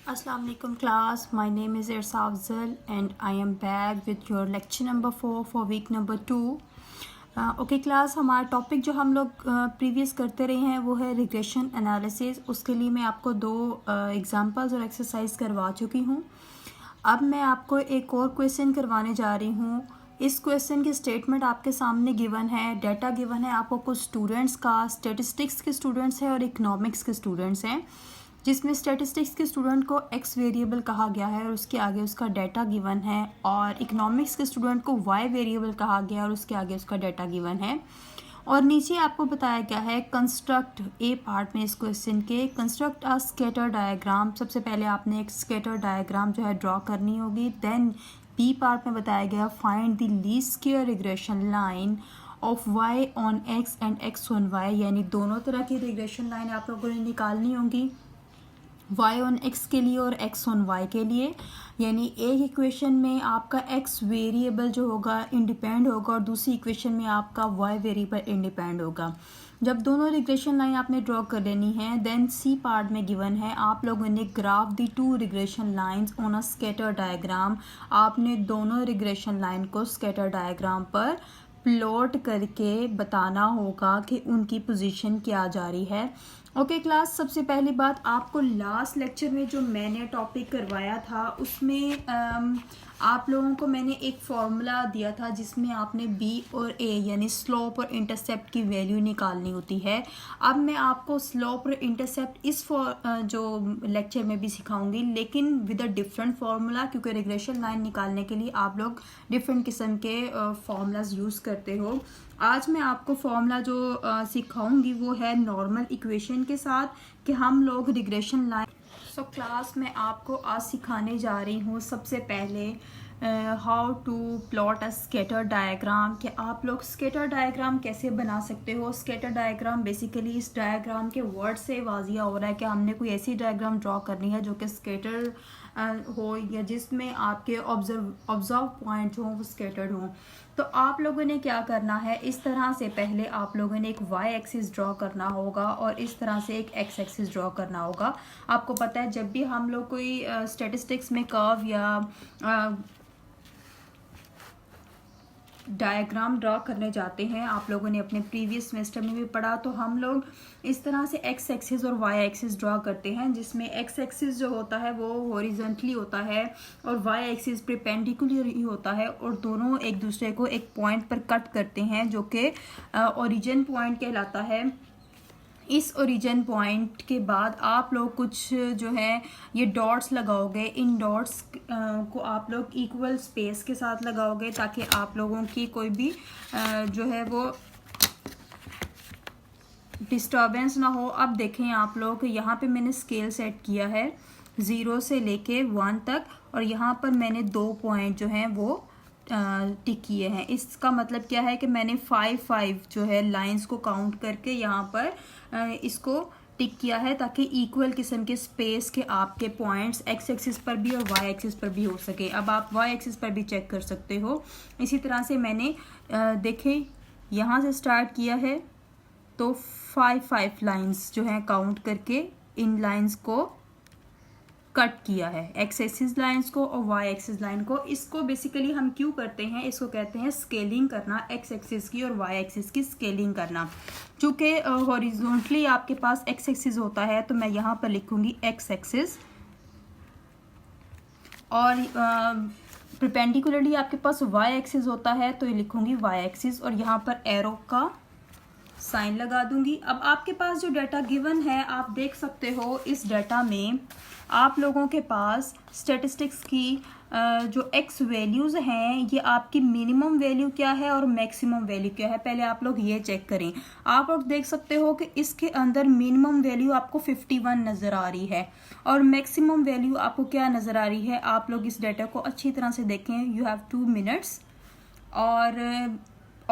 Assalamu alaikum class, my name is Irsa Afzal and I am back with your lecture number 4 for week number 2. Okay class, हमारा topic जो हम लोग previous करते रहे हैं वो है रिग्रेशन एनालिसिस। उसके लिए मैं आपको 2 एग्जांपल्स और एक्सरसाइज करवा चुकी हूँ। अब मैं आपको एक और क्वेश्चन करवाने जा रही हूँ। इस क्वेश्चन की स्टेटमेंट आपके सामने गिवन है, डाटा गिवन है आपको कुछ स्टूडेंट्स का, स्टेटिस्टिक्स के स्टूडेंट्स हैं और इकोनॉमिक्स के स्टूडेंट्स हैं, जिसमें स्टैटिस्टिक्स के स्टूडेंट को एक्स वेरिएबल कहा गया है और उसके आगे उसका डाटा गिवन है, और इकोनॉमिक्स के स्टूडेंट को वाई वेरिएबल कहा गया है और उसके आगे उसका डाटा गिवन है। और नीचे आपको बताया गया है कंस्ट्रक्ट, ए पार्ट में इस क्वेश्चन के कंस्ट्रक्ट अ स्कैटर डायग्राम। सबसे पहले आपने एक स्कैटर डायग्राम जो है ड्रॉ करनी होगी। देन बी पार्ट में बताया गया find the least square regression line of y on x and x on y, यानी दोनों तरह की रिग्रेशन लाइन आप लोगों ने निकालनी होंगी, y ऑन x के लिए और x ऑन y के लिए। यानी एक इक्वेशन में आपका x वेरिएबल जो होगा इंडिपेंड होगा और दूसरी इक्वेशन में आपका y वेरिएबल इंडिपेंड होगा। जब दोनों रिग्रेशन लाइन आपने ड्रॉ कर लेनी है, देन सी पार्ट में गिवन है आप लोगों ने graph the 2 regression lines on a scatter diagram. आपने दोनों रिग्रेशन लाइन को स्कैटर डायग्राम पर प्लॉट करके बताना होगा कि उनकी पोजीशन क्या जा रही है। ओके क्लास, सबसे पहली बात आपको लास्ट लेक्चर में जो मैंने टॉपिक करवाया था उसमें आप लोगों को मैंने एक फॉर्मूला दिया था जिसमें आपने बी और ए यानी स्लोप और इंटरसेप्ट की वैल्यू निकालनी होती है। अब मैं आपको स्लोप और इंटरसेप्ट इस जो लेक्चर में भी सिखाऊंगी, लेकिन विद अ डिफरेंट फार्मूला, क्योंकि रिग्रेशन लाइन निकालने के लिए आप लोग डिफरेंट किस्म के फार्मूलाज यूज़ करते हो। आज मैं आपको फॉर्मूला जो सिखाऊंगी वो है नॉर्मल इक्वेशन के साथ कि हम लोग रिग्रेशन लाइन। सो क्लास में आपको आज सिखाने जा रही हूँ सबसे पहले how to plot a scatter diagram, कि आप लोग स्कैटर डायग्राम कैसे बना सकते हो। स्कैटर डायग्राम बेसिकली इस डायग्राम के वर्ड से वाजिया हो रहा है कि हमने कोई ऐसी डायग्राम ड्रॉ करनी है जो कि स्कैटर हो या जिसमें आपके ऑब्जर्व पॉइंट हो वो स्कैटर्ड हो। तो आप लोगों ने क्या करना है, इस तरह से पहले आप लोगों ने एक वाई एक्सिस ड्रॉ करना होगा और इस तरह से एक एक्स एक्सिस ड्रॉ करना होगा। आपको पता है जब भी हम लोग कोई स्टैटिस्टिक्स में कर्व या डायग्राम ड्रॉ करने जाते हैं, आप लोगों ने अपने प्रीवियस सेमेस्टर में भी पढ़ा, तो हम लोग इस तरह से एक्स एक्सिस और वाई एक्सिस ड्रॉ करते हैं, जिसमें एक्स एक्सिस जो होता है वो हॉरिजॉन्टली होता है और वाई एक्सिस परपेंडिकुलर ही होता है, और दोनों एक दूसरे को एक पॉइंट पर कट करते हैं जो कि ओरिजिन पॉइंट कहलाता है। इस ओरिजिन पॉइंट के बाद आप लोग कुछ जो है ये डॉट्स लगाओगे। इन डॉट्स को आप लोग इक्वल स्पेस के साथ लगाओगे ताकि आप लोगों की कोई भी जो है वो डिस्टर्बेंस ना हो। अब देखें आप लोग, यहाँ पे मैंने स्केल सेट किया है 0 से लेके 1 तक, और यहाँ पर मैंने 2 पॉइंट जो हैं वो टिक किए हैं। इसका मतलब क्या है कि मैंने 5 जो है लाइंस को काउंट करके यहाँ पर इसको टिक किया है ताकि इक्वल किस्म के स्पेस के आपके पॉइंट्स एक्स एक्सिस पर भी और वाई एक्सिस पर भी हो सके। अब आप वाई एक्सिस पर भी चेक कर सकते हो। इसी तरह से मैंने देखें यहाँ से स्टार्ट किया है तो 5 लाइंस जो हैं काउंट करके इन लाइंस को कट किया है, एक्स एक्सिस लाइंस को और वाई एक्सिस लाइन को। इसको बेसिकली हम क्यों करते हैं, इसको कहते हैं स्केलिंग करना, एक्स एक्सिस की और वाई एक्सिस की स्केलिंग करना। चूँकि हॉरिजॉन्टली आपके पास एक्स एक्सिस होता है तो मैं यहाँ पर लिखूंगी एक्स एक्सिस, और परपेंडिकुलरली आपके पास वाई एक्सिस होता है तो ये लिखूंगी वाई एक्सिस, और यहाँ पर एरो का साइन लगा दूंगी। अब आपके पास जो डाटा गिवन है आप देख सकते हो, इस डाटा में आप लोगों के पास स्टैटिस्टिक्स की जो एक्स वैल्यूज़ हैं ये आपकी मिनिमम वैल्यू क्या है और मैक्सिमम वैल्यू क्या है, पहले आप लोग ये चेक करें। आप लोग देख सकते हो कि इसके अंदर मिनिमम वैल्यू आपको 51 नज़र आ रही है और मैक्सिमम वैल्यू आपको क्या नज़र आ रही है। आप लोग इस डाटा को अच्छी तरह से देखें, यू हैव 2 मिनट्स, और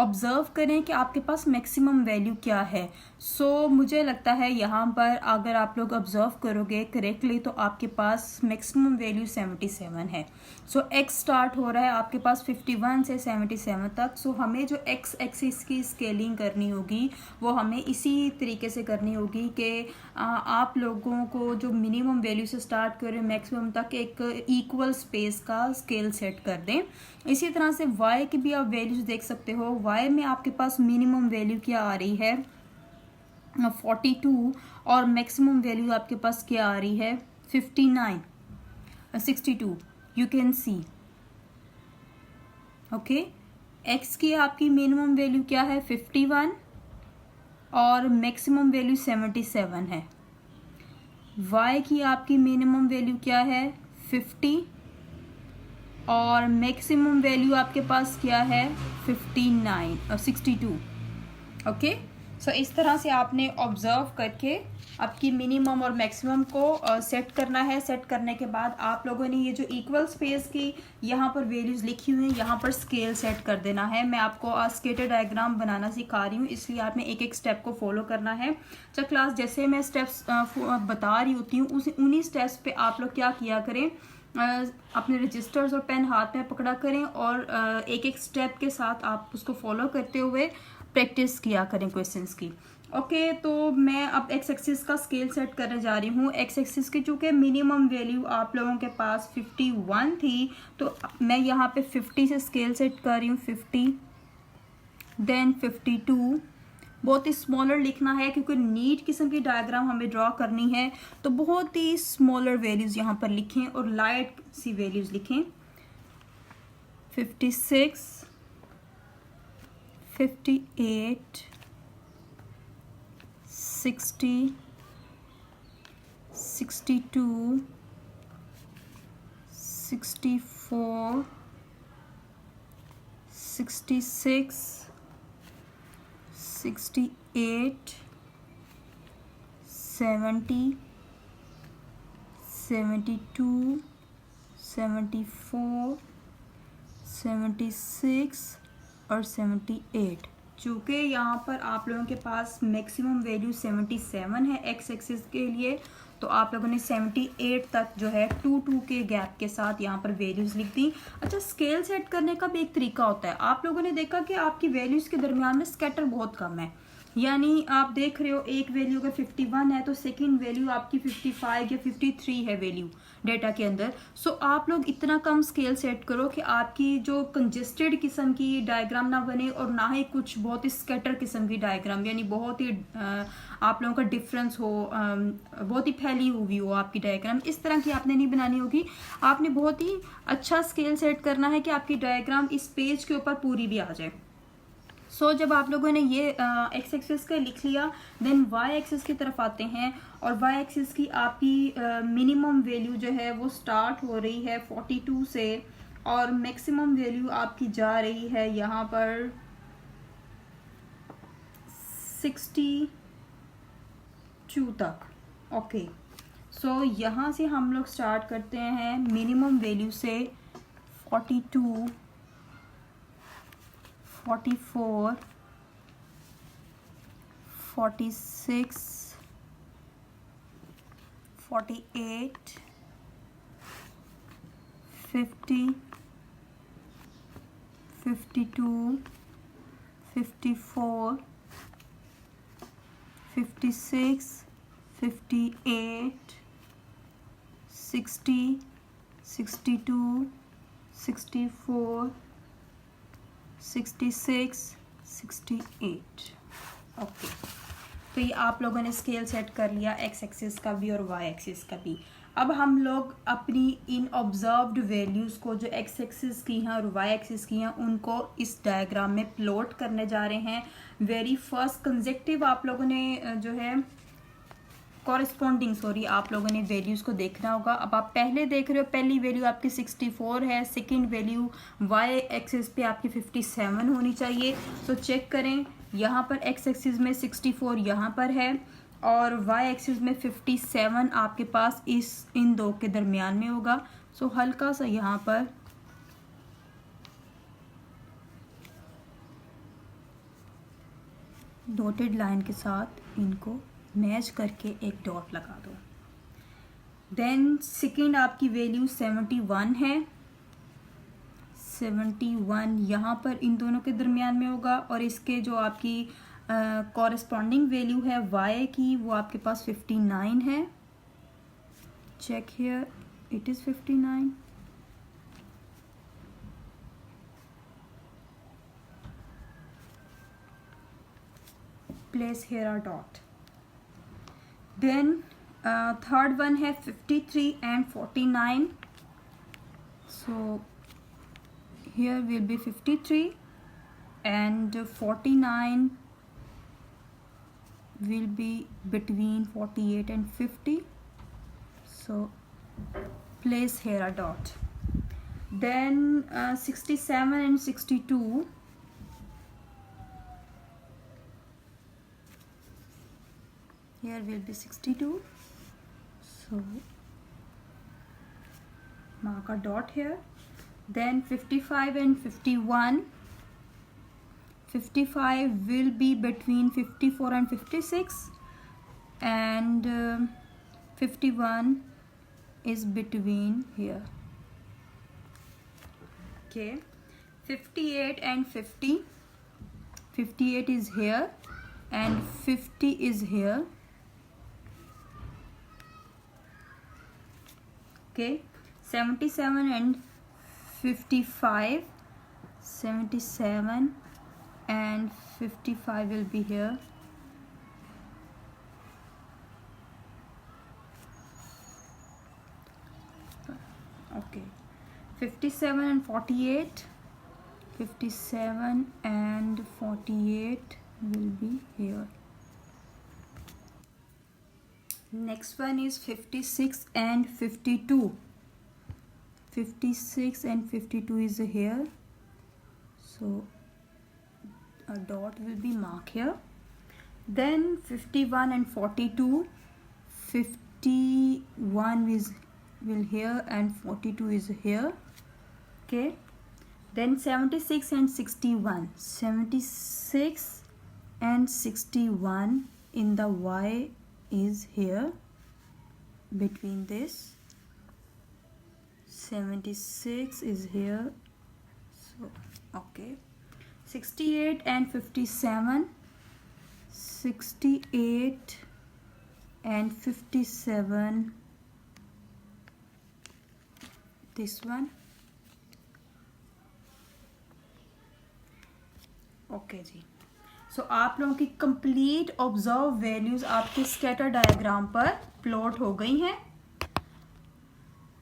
ऑब्ज़र्व करें कि आपके पास मैक्सिमम वैल्यू क्या है। सो मुझे लगता है यहाँ पर अगर आप लोग ऑब्ज़र्व करोगे करेक्टली तो आपके पास मैक्सिमम वैल्यू 77 है। सो एक्स स्टार्ट हो रहा है आपके पास 51 से 77 तक। सो हमें जो एक्स एक्सिस की स्केलिंग करनी होगी वो हमें इसी तरीके से करनी होगी कि आप लोगों को जो मिनिमम वैल्यू से स्टार्ट करें मैक्सिमम तक एक इक्वल स्पेस का स्केल सेट कर दें। इसी तरह से y की भी आप वैल्यूज देख सकते हो। y में आपके पास मिनिमम वैल्यू क्या आ रही है 42 और मैक्सिमम वैल्यू आपके पास क्या आ रही है 62 you can C. Okay, x की आपकी मिनिमम वैल्यू क्या है 51 और मैक्सिमम वैल्यू 77 है। y की आपकी मिनिमम वैल्यू क्या है 50 और मैक्सिमम वैल्यू आपके पास क्या है 59 और 62। ओके, सो इस तरह से आपने ऑब्जर्व करके आपकी मिनिमम और मैक्सिमम को सेट करना है। सेट करने के बाद आप लोगों ने ये जो इक्वल स्पेस की यहाँ पर वैल्यूज़ लिखी हुई हैं यहाँ पर स्केल सेट कर देना है। मैं आपको स्केटर डायग्राम बनाना सिखा रही हूँ, इसलिए आपने एक एक स्टेप को फॉलो करना है। अच्छा क्लास, जैसे मैं स्टेप्स बता रही होती हूँ उन्हीं स्टेप्स पे आप लोग क्या किया करें, अपने रजिस्टर्स और पेन हाथ में पकड़ा करें और एक एक स्टेप के साथ आप उसको फॉलो करते हुए प्रैक्टिस किया करें क्वेश्चंस की। ओके, तो मैं अब एक्स एक्सिस का स्केल सेट करने जा रही हूँ। एक्स एक्सिस की चूँकि मिनिमम वैल्यू आप लोगों के पास 51 थी तो मैं यहाँ पे 50 से स्केल सेट कर रही हूँ 50, देन 52। बहुत ही स्मॉलर लिखना है क्योंकि नीट किस्म की डायग्राम हमें ड्रॉ करनी है, तो बहुत ही स्मॉलर वैल्यूज़ यहाँ पर लिखें और लाइट सी वैल्यूज़ लिखें। 56, 58, 60, 62, 64, 66, 68, 70, 72, 74, 76 और 78। चूँकि यहाँ पर आप लोगों के पास मैक्सिमम वैल्यू 77 है एक्स एक्सिस के लिए, तो आप लोगों ने 78 तक जो है 2 के गैप के साथ यहाँ पर वैल्यूज़ लिख दी। अच्छा, स्केल सेट करने का भी एक तरीका होता है। आप लोगों ने देखा कि आपकी वैल्यूज़ के दरमियान में स्कैटर बहुत कम है, यानी आप देख रहे हो एक वैल्यू अगर 51 है तो सेकंड वैल्यू आपकी 55 या 53 है वैल्यू डेटा के अंदर। सो आप लोग इतना कम स्केल सेट करो कि आपकी जो कंजेस्टेड किस्म की डायग्राम ना बने और ना ही कुछ बहुत ही स्कैटर किस्म की डायग्राम, यानी बहुत ही आप लोगों का डिफरेंस हो, बहुत ही फैली हुई हो आपकी डायग्राम। इस तरह की आपने नहीं बनानी होगी, आपने बहुत ही अच्छा स्केल सेट करना है कि आपकी डायग्राम इस पेज के ऊपर पूरी भी आ जाए। सो जब आप लोगों ने ये एक्स एक्सिस का लिख लिया, देन वाई एक्सिस की तरफ आते हैं और वाई एक्सिस की आपकी मिनिमम वैल्यू जो है वो स्टार्ट हो रही है 42 से और मैक्सिमम वैल्यू आपकी जा रही है यहाँ पर 62 तक। ओके, सो यहाँ से हम लोग स्टार्ट करते हैं मिनिमम वैल्यू से 42, 44, 46, 48, 50, 52, 54, 56, 58, 60, 62, 64, 66, 68। ओके, तो ये आप लोगों ने स्केल सेट कर लिया एक्स एक्सिस का भी और वाई एक्सिस का भी। अब हम लोग अपनी इन ऑब्जर्व्ड वैल्यूज़ को जो एक्स एक्सिस की हैं और वाई एक्सिस की हैं उनको इस डायग्राम में प्लॉट करने जा रहे हैं। वेरी फर्स्ट कंसेक्टिव आप लोगों ने जो है कॉरेस्पॉन्डिंग आप लोगों ने वैल्यूज़ को देखना होगा। अब आप पहले देख रहे हो पहली वैल्यू आपकी 64 है, सेकंड वैल्यू वाई एक्सिस पे आपकी 57 होनी चाहिए। सो चेक करें, यहाँ पर एक्स एक्सिस में 64 यहाँ पर है और वाई एक्सिस में 57 आपके पास इन दो के दरमियान में होगा। सो हल्का सा यहाँ पर डॉटेड लाइन के साथ इनको मैच करके एक डॉट लगा दो। देन सेकेंड आपकी वैल्यू 71 है। 71 यहाँ पर इन दोनों के दरमियान में होगा और इसके जो आपकी कॉरेस्पॉन्डिंग वैल्यू है y की वो आपके पास 59 है। Check here, it is 59। Place here a dot. Then third one है 53 and 49. So here will be 53 and 49 will be between 48 and 50. So place here a dot. Then 67 and 62. Here will be 62. So mark a dot here. Then 55 and 51. 55 will be between 54 and 56, and 51 is between here. Okay, 58 and 50. 58 is here and 50 is here. Okay, 77 and 55. 77 and 55 will be here. Okay, 57 and 48. 57 and 48 will be here. Next one is 56 and 52. 56 and 52 is here. So a dot will be marked here. Then 51 and 42. 51 will here and 42 is here. Okay. Then 76 and 61. 76 and 61 in the Y is here between this. 76 is here. So okay. 68 and 57. 68 and 57. This one. Okay जी, सो आप लोगों की complete observe values आपके scatter diagram पर plot हो गई हैं।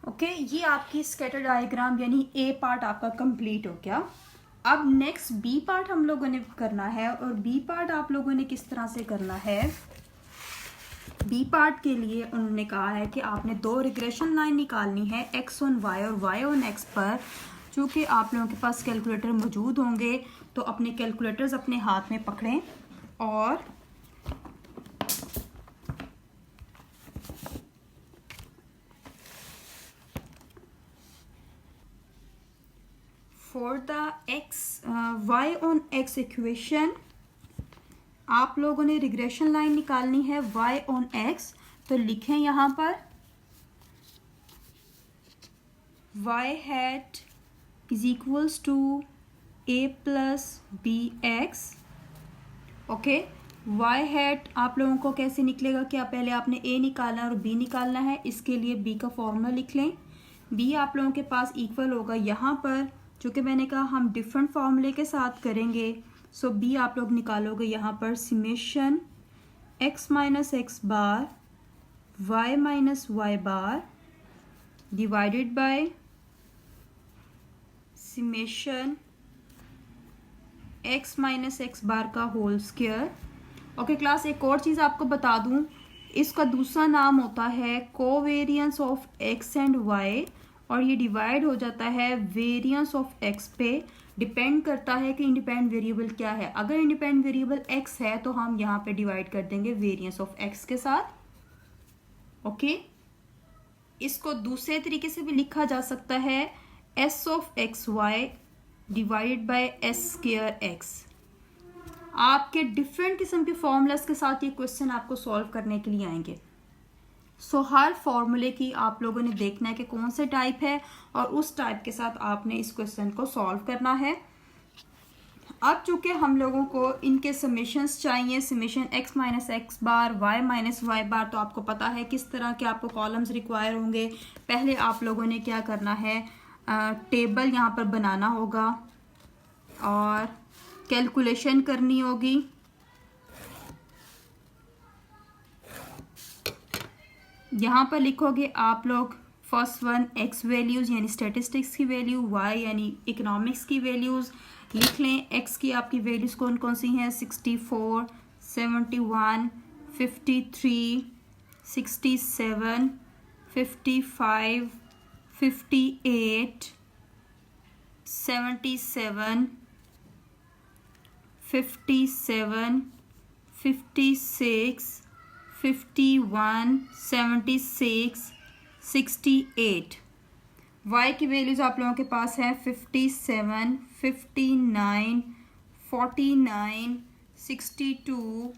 Okay, ये आपकी स्कैटर डायग्राम यानी ए पार्ट आपका कंप्लीट हो गया। अब नेक्स्ट बी पार्ट हम लोगों ने करना है, और बी पार्ट आप लोगों ने किस तरह से करना है। बी पार्ट के लिए उन्होंने कहा है कि आपने दो रिग्रेशन लाइन निकालनी है, एक्स ऑन वाई और वाई ऑन एक्स पर। चूँकि आप लोगों के पास कैलकुलेटर मौजूद होंगे तो अपने कैलकुलेटर्स अपने हाथ में पकड़ें और for the x y on x equation आप लोगों ने रिग्रेशन लाइन निकालनी है y ऑन x। तो लिखें यहाँ पर y hat is equals to a plus b x. Okay, y hat आप लोगों को कैसे निकलेगा, क्या पहले आपने a निकालना और b निकालना है। इसके लिए b का फॉर्मूला लिख लें। b आप लोगों के पास इक्वल होगा यहाँ पर, चूँकि मैंने कहा हम डिफरेंट फॉर्मूले के साथ करेंगे। सो बी आप लोग निकालोगे यहाँ पर summation x minus x bar y minus y bar divided by summation x minus x bar का होल स्क्वायर। ओके क्लास, एक और चीज़ आपको बता दूँ, इसका दूसरा नाम होता है covariance of x and y, और ये डिवाइड हो जाता है वेरियंस ऑफ x पे। डिपेंड करता है कि इंडिपेंडेंट वेरिएबल क्या है। अगर इंडिपेंडेंट वेरिएबल x है तो हम यहाँ पे डिवाइड कर देंगे वेरिएंस ऑफ x के साथ। ओके, इसको दूसरे तरीके से भी लिखा जा सकता है s of x y divided by s square x। आपके डिफरेंट किस्म के फॉर्मूलाज के साथ ये क्वेश्चन आपको सॉल्व करने के लिए आएंगे। सो हर फॉर्मूले की आप लोगों ने देखना है कि कौन से टाइप है और उस टाइप के साथ आपने इस क्वेश्चन को सॉल्व करना है। अब चूंकि हम लोगों को इनके समेशंस चाहिए, summation x minus x bar, y minus y बार, तो आपको पता है किस तरह के आपको कॉलम्स रिक्वायर होंगे। पहले आप लोगों ने क्या करना है, टेबल यहाँ पर बनाना होगा और कैलकुलेशन करनी होगी। यहाँ पर लिखोगे आप लोग फर्स्ट वन x वैल्यूज़ यानी स्टैटिस्टिक्स की वैल्यू, y यानी इकोनॉमिक्स की वैल्यूज़ लिख लें। x की आपकी वैल्यूज़ कौन कौन सी हैं, 64, 71, 53, 67, 55, 58, 77, 57, 56, 51, 76, 68। y की वैल्यूज़ आप लोगों के पास है 57, 59, 49, 62,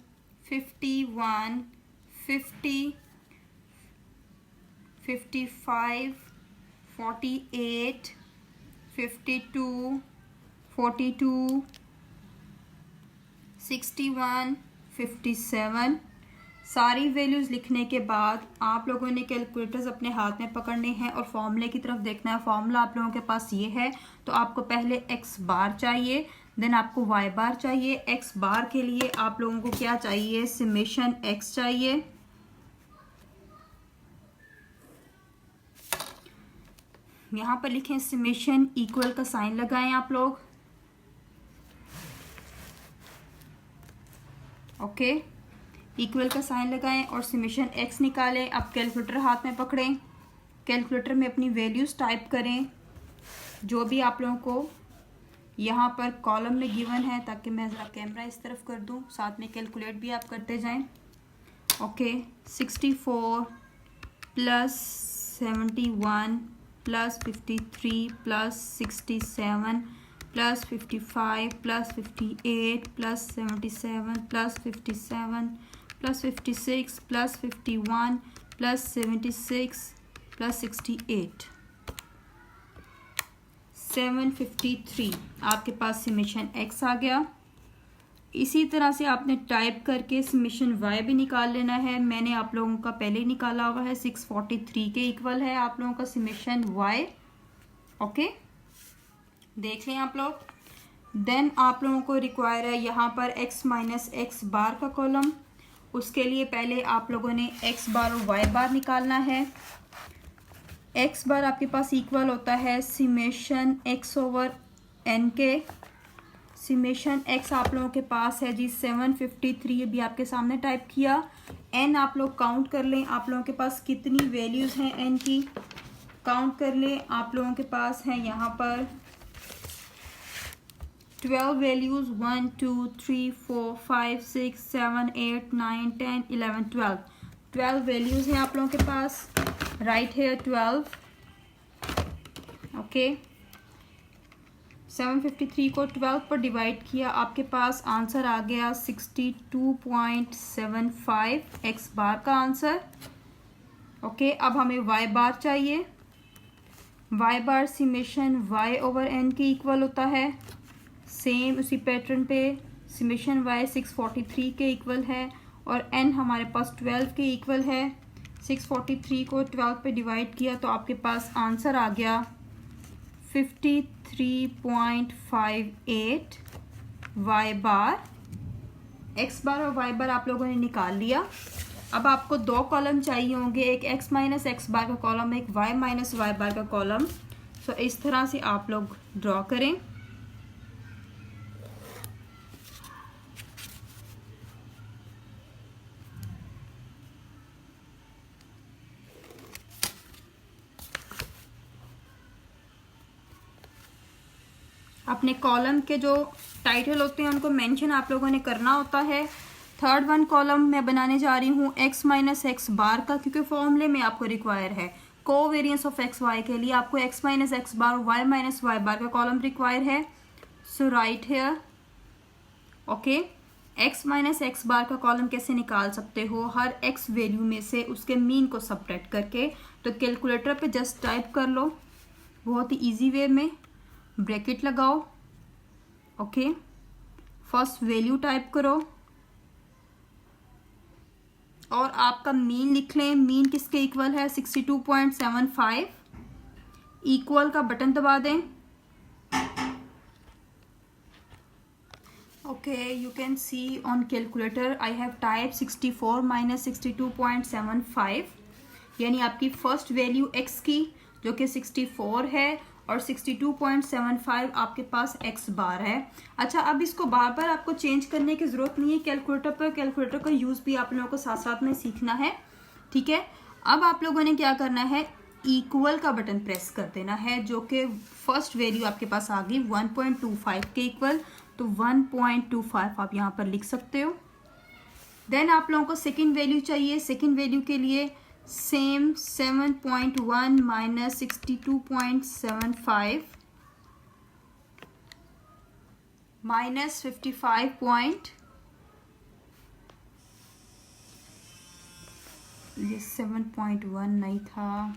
51, 50, 55, 48, 52, 42, 61, 57। सारी वैल्यूज़ लिखने के बाद आप लोगों ने कैलकुलेटर्स अपने हाथ में पकड़ने हैं और फॉर्मूले की तरफ देखना है। फॉर्मूला आप लोगों के पास ये है, तो आपको पहले x बार चाहिए, देन आपको y बार चाहिए। x बार के लिए आप लोगों को क्या चाहिए, समेशन x चाहिए। यहाँ पर लिखें समेशन, इक्वल का साइन लगाएं आप लोग, ओके। इक्वल का साइन लगाएं और समेशन x निकालें। अब कैलकुलेटर हाथ में पकड़ें, कैलकुलेटर में अपनी वैल्यूज़ टाइप करें जो भी आप लोगों को यहाँ पर कॉलम में गिवन है, ताकि मैं ज़रा कैमरा इस तरफ कर दूँ, साथ में कैलकुलेट भी आप करते जाएं। Okay, 64 plus 71 plus 53 plus 67 plus 55 plus 58 plus 77 plus 57 plus 56 plus 51 plus 76 plus 68, 753 आपके पास समेशन x आ गया। इसी तरह से आपने टाइप करके समेशन y भी निकाल लेना है। मैंने आप लोगों का पहले ही निकाला हुआ है, 643 के इक्वल है आप लोगों का समेशन y, ओके, देख लें आप लोग। देन आप लोगों को रिक्वायर है यहाँ पर x माइनस एक्स बार का कॉलम। उसके लिए पहले आप लोगों ने x बार और y बार निकालना है। x बार आपके पास इक्वल होता है समेशन x ओवर n के। समेशन x आप लोगों के पास है जी 753, अभी आपके सामने टाइप किया। n आप लोग काउंट कर लें, आप लोगों के पास कितनी वैल्यूज़ हैं n की, काउंट कर लें। आप लोगों के पास है यहाँ पर 12 वैल्यूज़, 1 2 3 4 5 6 7 8 9 10 11 12 वैल्यूज़ हैं आप लोगों के पास। राइट है 12, ओके। 753 को 12 पर डिवाइड किया, आपके पास आंसर आ गया 62.75 x बार का आंसर, ओके। अब हमें y बार चाहिए। y बार समेशन y ओवर n के इक्वल होता है। सेम उसी पैटर्न पे समेशन y 643 के इक्वल है और n हमारे पास 12 के इक्वल है। 643 को 12 पे डिवाइड किया तो आपके पास आंसर आ गया 53.58 y बार। x बार और y बार आप लोगों ने निकाल लिया। अब आपको दो कॉलम चाहिए होंगे, एक x माइनस एक्स बार का कॉलम, एक y माइनस वाई बार का कॉलम। सो इस तरह से आप लोग ड्रॉ करें। अपने कॉलम के जो टाइटल होते हैं उनको मेंशन आप लोगों ने करना होता है। थर्ड वन कॉलम मैं बनाने जा रही हूँ x माइनस एक्स बार का, क्योंकि फॉर्मूले में आपको रिक्वायर है कोवेरियंस ऑफ एक्स वाई के लिए आपको x माइनस एक्स बार और y माइनस वाई बार का कॉलम रिक्वायर है। So right here, okay. x minus x bar का कॉलम कैसे निकाल सकते हो? हर x वैल्यू में से उसके मीन को सब्ट्रैक्ट करके। तो कैलकुलेटर पे जस्ट टाइप कर लो, बहुत ही इजी वे में, ब्रैकेट लगाओ, ओके, फर्स्ट वैल्यू टाइप करो और आपका मीन लिख लें। मीन किसके इक्वल है? 62.75। इक्वल का बटन दबा दें। Okay, you can see on calculator I have typed 64 minus 62.75, यानी आपकी फर्स्ट वैल्यू x की जो कि 64 है और 62.75 आपके पास x बार है। अच्छा, अब इसको बार बार आपको चेंज करने की ज़रूरत नहीं है कैलकुलेटर पर। कैलकुलेटर का यूज़ भी आप लोगों को साथ साथ में सीखना है, ठीक है। अब आप लोगों ने क्या करना है, इक्वल का बटन प्रेस कर देना है, जो कि फर्स्ट वैल्यू आपके पास आ गई 1.25 के इक्वल। तो 1.25 आप यहाँ पर लिख सकते हो। देन आप लोगों को सेकंड वैल्यू चाहिए। सेकंड वैल्यू के लिए सेम 7.1 माइनस 62.75 माइनस 55 ये 7.1 नहीं था।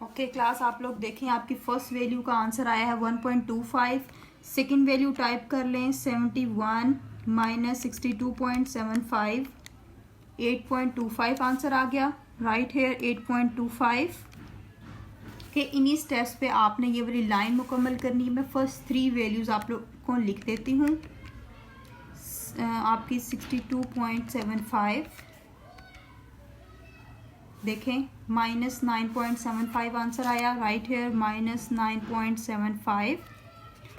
ओके क्लास, आप लोग देखें, आपकी फर्स्ट वैल्यू का आंसर आया है 1.25। सेकंड वैल्यू टाइप कर लें 71 माइनस 62.75, 8.25 आंसर आ गया। राइट हेयर 8.25 के इन्हीं स्टेप्स पे आपने ये वाली लाइन मुकम्मल करनी है। मैं फर्स्ट 3 वैल्यूज़ आप लोग को लिख देती हूँ। आपकी 62.75 देखें, माइनस 9.75 आंसर आया। राइट हेयर माइनस 9.75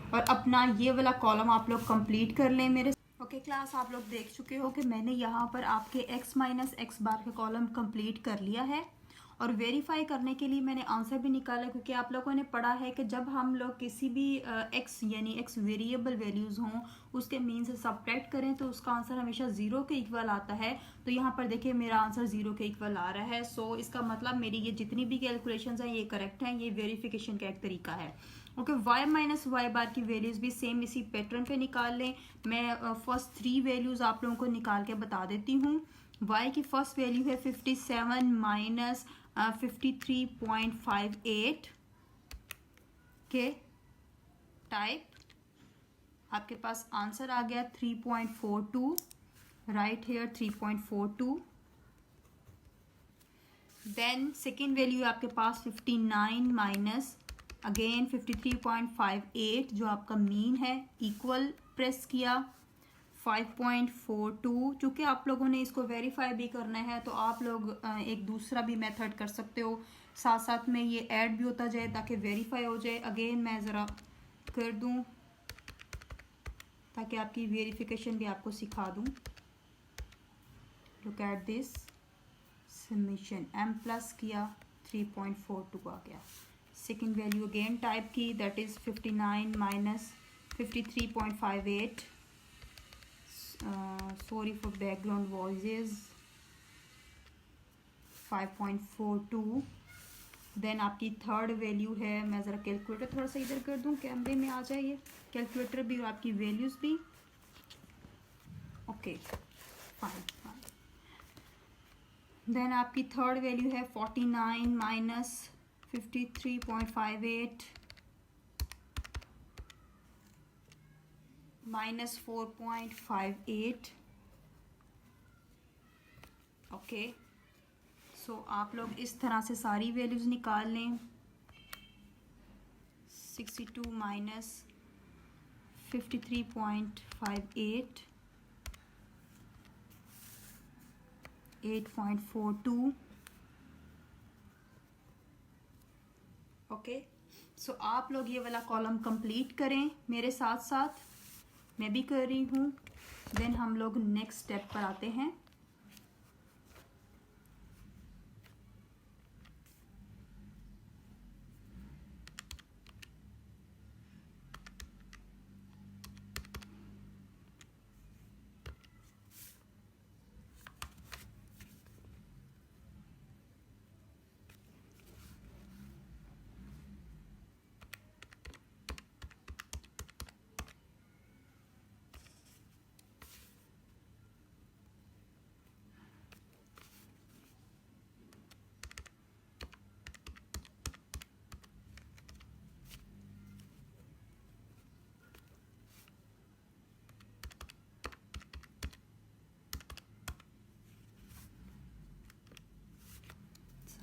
और अपना ये वाला कॉलम आप लोग कंप्लीट कर लें मेरे। ओके क्लास, आप लोग देख चुके हो कि मैंने यहाँ पर आपके x माइनस एक्स बार का कॉलम कंप्लीट कर लिया है और वेरीफाई करने के लिए मैंने आंसर भी निकाला, क्योंकि आप लोगों ने पढ़ा है कि जब हम लोग किसी भी x यानी x वेरिएबल वैल्यूज़ हों उसके मीन से सब्ट्रैक्ट करें तो उसका आंसर हमेशा 0 के इक्वल आता है। तो यहाँ पर देखिए मेरा आंसर 0 के इक्वल आ रहा है। सो इसका मतलब मेरी ये जितनी भी कैलकुलेशंस हैं ये करेक्ट हैं। ये वेरिफिकेशन का एक तरीका है। ओके, y माइनस वाई बार की वैल्यूज़ भी सेम इसी पैटर्न पे निकाल लें। मैं फर्स्ट 3 वैल्यूज़ आप लोगों को निकाल के बता देती हूँ। y की फर्स्ट वैल्यू है 57 माइनस 53.58 के टाइप। आपके पास आंसर आ गया 3.42। Right here 3.42। Then second value आपके पास 59 माइनस अगेन 53.58 जो आपका मीन है। इक्वल प्रेस किया 5.42। चूँकि आप लोगों ने इसको वेरीफाई भी करना है तो आप लोग एक दूसरा भी मेथड कर सकते हो, साथ साथ में ये ऐड भी होता जाए ताकि वेरीफाई हो जाए। अगेन मैं ज़रा कर दूं ताकि आपकी वेरिफिकेशन भी आपको सिखा दूं। Look at this summation, m plus किया 3.42 आ गया। सेकेंड वैल्यू अगेन टाइप की, that is 59 minus 53.58। Sorry for background voices. 5.42। Then आपकी थर्ड वैल्यू है, मैं ज़रा कैलकुलेटर थोड़ा सा इधर कर दूं, कैमरे में आ जाइए कैलकुलेटर भी और आपकी वैल्यूज़ भी। Okay fine fine. देन आपकी थर्ड वैल्यू है 49 माइनस 53.58 माइनस 4.58। ओके, सो आप लोग इस तरह से सारी वैल्यूज़ निकाल लें। 62 माइनस 53.58 8.42। ओके, सो आप लोग ये वाला कॉलम कंप्लीट करें मेरे साथ साथ, मैं भी कर रही हूँ। देन हम लोग नेक्स्ट स्टेप पर आते हैं।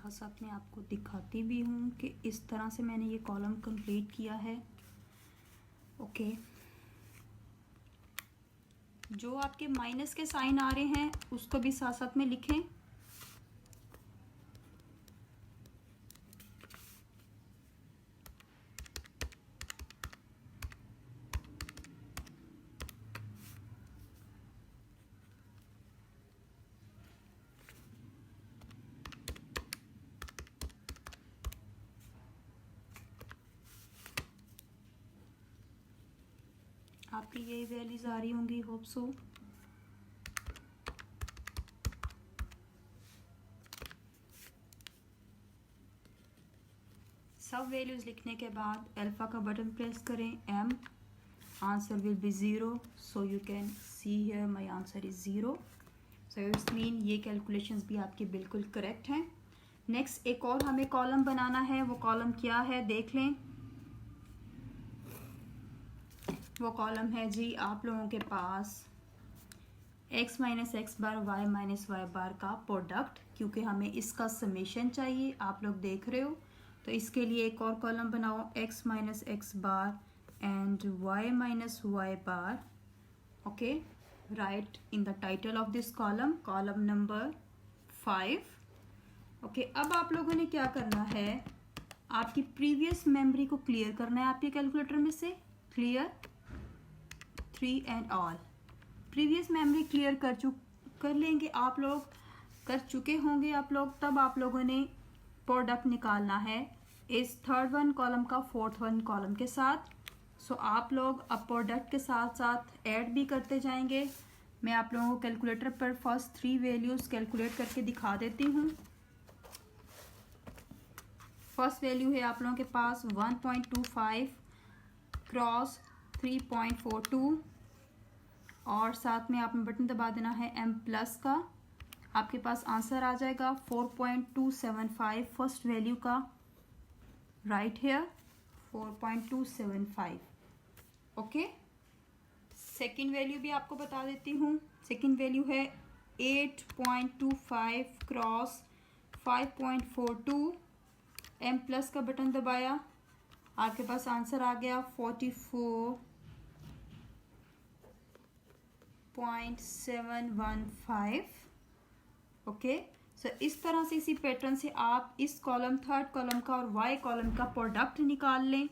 साथ साथ मैं आपको दिखाती भी हूँ कि इस तरह से मैंने ये कॉलम कंप्लीट किया है। ओके, जो आपके माइनस के साइन आ रहे हैं उसको भी साथ साथ में लिखें। आपकी यही वैल्यूज आ रही होंगी, होप सो। सब वैल्यूज लिखने के बाद अल्फा का बटन प्रेस करें, M, answer will be 0, so you can see here my answer is 0। So it's mean ये कैलकुलेशंस भी आपकी बिल्कुल करेक्ट हैं। नेक्स्ट एक और हमें कॉलम बनाना है, वो कॉलम क्या है देख लें। वो कॉलम है जी आप लोगों के पास x minus x bar y minus y बार का प्रोडक्ट, क्योंकि हमें इसका समेशन चाहिए, आप लोग देख रहे हो। तो इसके लिए एक और कॉलम बनाओ, x minus x bar and y minus y bar. Okay, right in the title of this column, column number 5। Okay, अब आप लोगों ने क्या करना है, आपकी प्रीवियस मेमोरी को क्लियर करना है आपके कैलकुलेटर में से। Clear 3 and all, previous memory clear कर लेंगे आप लोग, कर चुके होंगे आप लोग। तब आप लोगों ने प्रोडक्ट निकालना है इस थर्ड वन कॉलम का फोर्थ वन कॉलम के साथ। सो आप लोग अब प्रोडक्ट के साथ साथ ऐड भी करते जाएंगे। मैं आप लोगों को कैलकुलेटर पर फर्स्ट 3 वैल्यूज कैलकुलेट करके दिखा देती हूँ। फर्स्ट वैल्यू है आप लोगों के पास 1.25 क्रॉस 3.42 और साथ में आपने बटन दबा देना है m प्लस का। आपके पास आंसर आ जाएगा 4.275 फर्स्ट वैल्यू का, right here 4.275। Okay, second value भी आपको बता देती हूँ। सेकंड वैल्यू है 8.25 क्रॉस 5.42, m प्लस का बटन दबाया, आपके पास आंसर आ गया 44.715। ओके, सो इस तरह से इसी पैटर्न से आप इस कॉलम थर्ड कॉलम का और y कॉलम का प्रोडक्ट निकाल लें।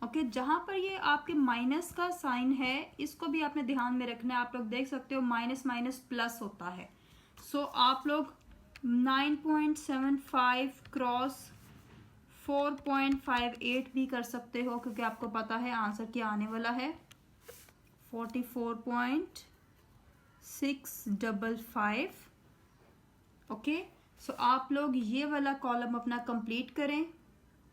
ओके, जहाँ पर ये आपके माइनस का साइन है इसको भी आपने ध्यान में रखना है। आप लोग देख सकते हो माइनस माइनस प्लस होता है। सो आप लोग 9.75 क्रॉस 4.58 भी कर सकते हो, क्योंकि आपको पता है आंसर क्या आने वाला है 44.655। ओके, सो आप लोग ये वाला कॉलम अपना कंप्लीट करें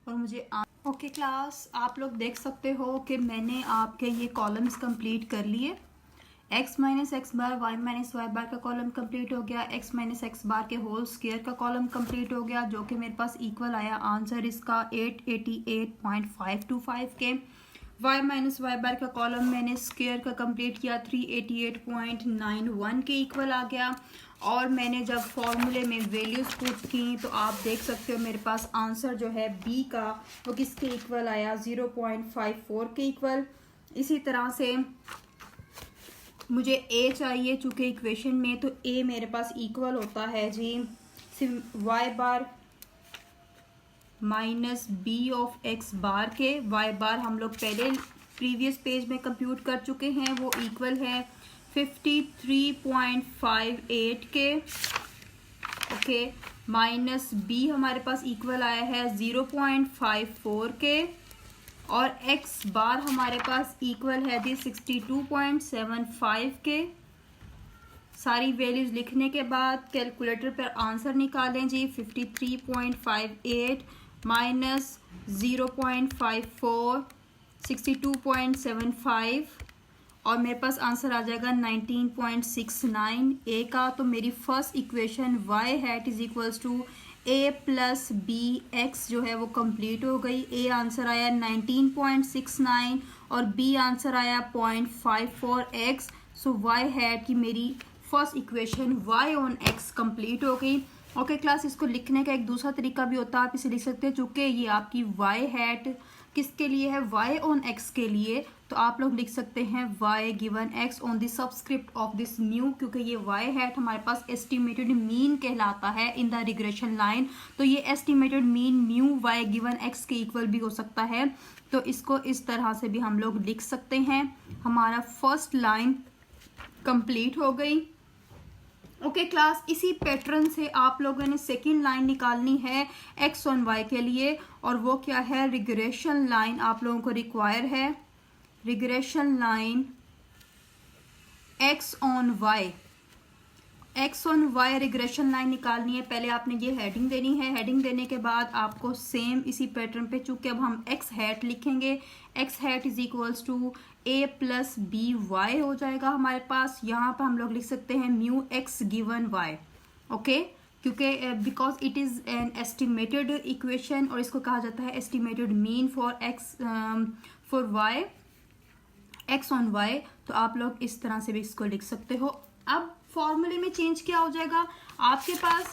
और मुझे ओके क्लास, आप लोग देख सकते हो कि मैंने आपके ये कॉलम्स कंप्लीट कर लिए। x minus x bar y minus y बार का कॉलम कंप्लीट हो गया, x माइनस एक्स बार के होल स्क्वायर का कॉलम कंप्लीट हो गया, जो कि मेरे पास इक्वल आया आंसर इसका 888.525 के। y माइनस वाई बार का कॉलम मैंने स्क्वायर का कंप्लीट किया 388.91 के इक्वल आ गया। और मैंने जब फॉर्मूले में वैल्यूज पुट की तो आप देख सकते हो मेरे पास आंसर जो है b का वो किसके इक्वल आया 0.54 के इक्वल। इसी तरह से मुझे a चाहिए, चूँकि इक्वेशन में तो a मेरे पास इक्वल होता है जी y bar minus b of x bar के। y बार हम लोग पहले प्रीवियस पेज में कंप्यूट कर चुके हैं, वो इक्वल है 53.58 के। ओके, माइनस b हमारे पास इक्वल आया है 0.54 के और x बार हमारे पास इक्वल है जी 62.75 के। सारी वैल्यूज लिखने के बाद कैलकुलेटर पर आंसर निकालें जी 53.58 माइनस 0.54 62.75 और मेरे पास आंसर आ जाएगा 19.69 ए का। तो मेरी first equation y hat is equals to a plus b x जो है वो कंप्लीट हो गई। a आंसर आया 19.69 और b आंसर आया 0.54x। सो y हैट की मेरी first equation y on x complete हो गई। ओके क्लास, इसको लिखने का एक दूसरा तरीका भी होता है, आप इसे लिख सकते हैं, चूंकि ये आपकी वाई हैट किसके लिए है, वाई ऑन एक्स के लिए, तो आप लोग लिख सकते हैं y given x on the subscript of this mu, क्योंकि ये वाई हैट हमारे पास एस्टिमेटेड मीन कहलाता है इन द रिग्रेशन लाइन। तो ये estimated mean mu y given x के इक्वल भी हो सकता है, तो इसको इस तरह से भी हम लोग लिख सकते हैं। हमारा फर्स्ट लाइन कंप्लीट हो गई। ओके क्लास, इसी पैटर्न से आप लोगों ने सेकेंड लाइन निकालनी है एक्स ऑन वाई के लिए, और वो क्या है, रिग्रेशन लाइन आप लोगों को रिक्वायर है, regression line x on y, x on y regression line निकालनी है। पहले आपने ये हेडिंग देनी है, हेडिंग देने के बाद आपको सेम इसी पैटर्न पे, चूंकि अब हम एक्स हैट लिखेंगे, x hat is equals to a plus b y हो जाएगा हमारे पास। यहाँ पर हम लोग लिख सकते हैं mu x given y, okay, क्योंकि because it is an estimated equation, और इसको कहा जाता है estimated mean for x for y, x on y. तो आप लोग इस तरह से भी इसको लिख सकते हो। अब फॉर्मूले में चेंज क्या हो जाएगा, आपके पास